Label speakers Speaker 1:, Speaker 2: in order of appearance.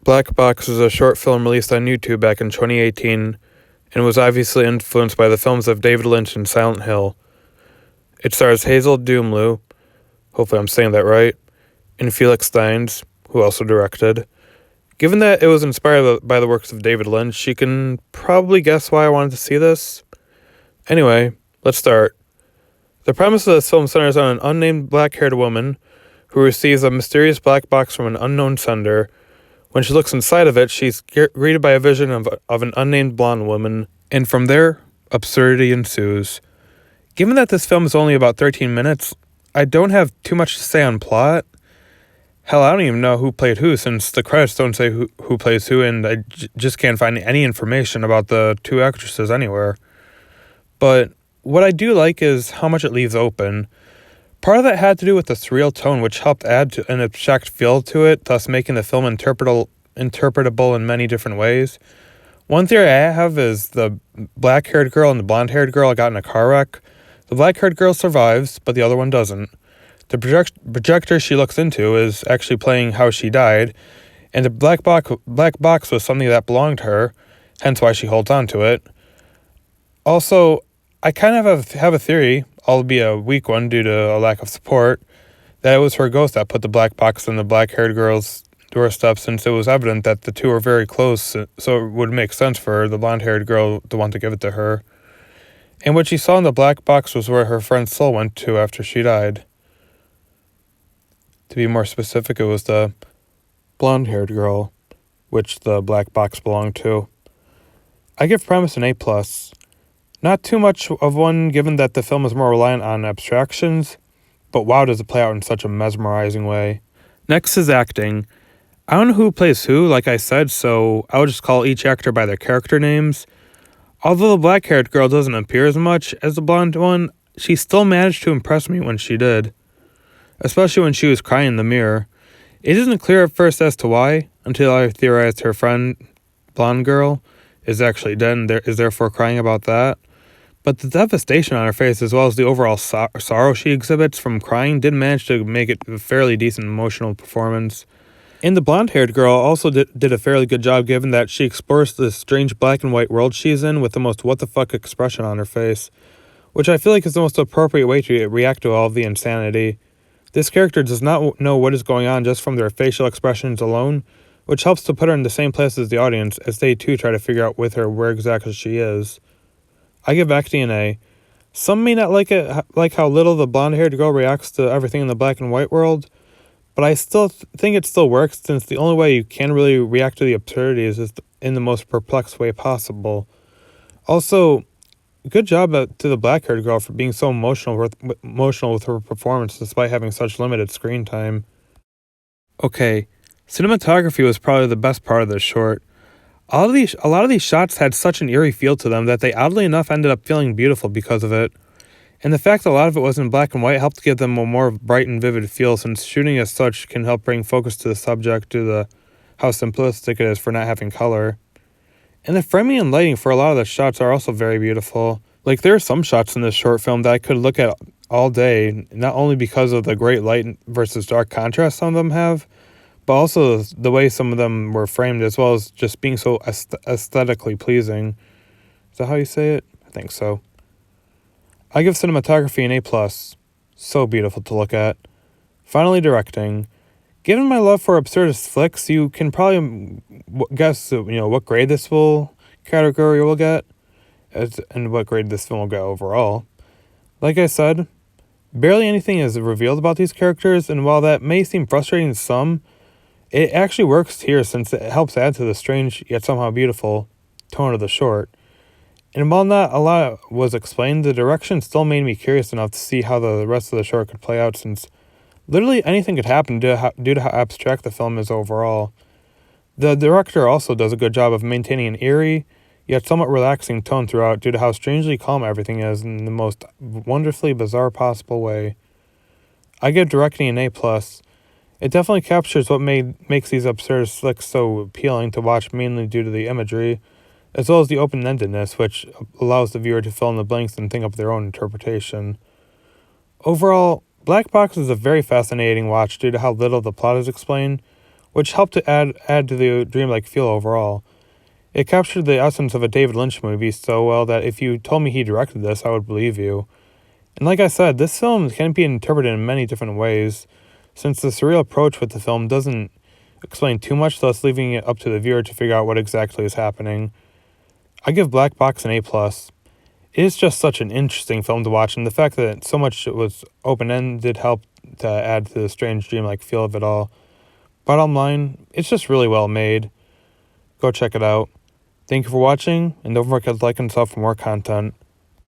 Speaker 1: Black Box is a short film released on YouTube back in 2018 and was obviously influenced by the films of David Lynch and Silent Hill. It stars Hazel Doomloo, hopefully I'm saying that right, and Felix Steins, who also directed. Given that it was inspired by the works of David Lynch, you can probably guess why I wanted to see this. Anyway, let's start. The premise of this film centers on an unnamed black-haired woman who receives a mysterious black box from an unknown sender. When she looks inside of it, she's greeted by a vision of an unnamed blonde woman, and from there, absurdity ensues. Given that this film is only about 13 minutes, I don't have too much to say on plot. Hell, I don't even know who played who, since the credits don't say who plays who, and I just can't find any information about the two actresses anywhere. But what I do like is how much it leaves open. Part of that had to do with the surreal tone, which helped add to an abstract feel to it, thus making the film interpretable in many different ways. One theory I have is the black-haired girl and the blonde-haired girl got in a car wreck. The black-haired girl survives, but the other one doesn't. The projector she looks into is actually playing how she died, and the black box was something that belonged to her, hence why she holds on to it. Also, I kind of have a theory, albeit a weak one due to a lack of support, that it was her ghost that put the black box on the black-haired girl's doorstep, since it was evident that the two were very close, so it would make sense for the blonde-haired girl to want to give it to her. And what she saw in the black box was where her friend's soul went to after she died. To be more specific, it was the blonde-haired girl, which the black box belonged to. I give premise an A+. Not too much of one, given that the film is more reliant on abstractions, but wow, does it play out in such a mesmerizing way. Next is acting. I don't know who plays who, like I said, so I'll just call each actor by their character names. Although the black-haired girl doesn't appear as much as the blonde one, she still managed to impress me when she did, especially when she was crying in the mirror. It isn't clear at first as to why, until I theorized her friend, blonde girl, is actually dead and is therefore crying about that. But the devastation on her face, as well as the overall sorrow she exhibits from crying, did manage to make it a fairly decent emotional performance. And the blonde-haired girl also did a fairly good job, given that she explores this strange black and white world she's in with the most what-the-fuck expression on her face, which I feel like is the most appropriate way to react to all of the insanity. This character does not know what is going on just from their facial expressions alone, which helps to put her in the same place as the audience, as they too try to figure out with her where exactly she is. I give acting an A. Some may not like it, like how little the blonde-haired girl reacts to everything in the black and white world, but I still think it still works, since the only way you can really react to the absurdities is in the most perplexed way possible. Also, good job to the black-haired girl for being so emotional with her performance despite having such limited screen time. Okay, cinematography was probably the best part of this short. A lot of these shots had such an eerie feel to them that they oddly enough ended up feeling beautiful because of it. And the fact that a lot of it was in black and white helped give them a more bright and vivid feel, since shooting as such can help bring focus to the subject due to how simplistic it is for not having color. And the framing and lighting for a lot of the shots are also very beautiful. Like, there are some shots in this short film that I could look at all day, not only because of the great light versus dark contrast some of them have, but also the way some of them were framed, as well as just being so aesthetically pleasing. Is that how you say it? I think so. I give cinematography an A+. So beautiful to look at. Finally, directing. Given my love for absurdist flicks, you can probably guess what grade this category will get, and what grade this film will get overall. Like I said, barely anything is revealed about these characters, and while that may seem frustrating to some, it actually works here, since it helps add to the strange yet somehow beautiful tone of the short. And while not a lot was explained, the direction still made me curious enough to see how the rest of the short could play out, since literally anything could happen due to how abstract the film is overall. The director also does a good job of maintaining an eerie, yet somewhat relaxing tone throughout, due to how strangely calm everything is in the most wonderfully bizarre possible way. I give directing an A+. It definitely captures what makes these absurd flicks so appealing to watch, mainly due to the imagery, as well as the open-endedness, which allows the viewer to fill in the blanks and think up their own interpretation. Overall, Black Box is a very fascinating watch due to how little the plot is explained, which helped to add to the dreamlike feel overall. It captured the essence of a David Lynch movie so well that if you told me he directed this, I would believe you. And like I said, this film can be interpreted in many different ways, since the surreal approach with the film doesn't explain too much, thus leaving it up to the viewer to figure out what exactly is happening. I give Black Box an A+. It is just such an interesting film to watch, and the fact that so much was open-ended helped to add to the strange dreamlike feel of it all. Bottom line, it's just really well made. Go check it out. Thank you for watching, and don't forget to like and sub for more content.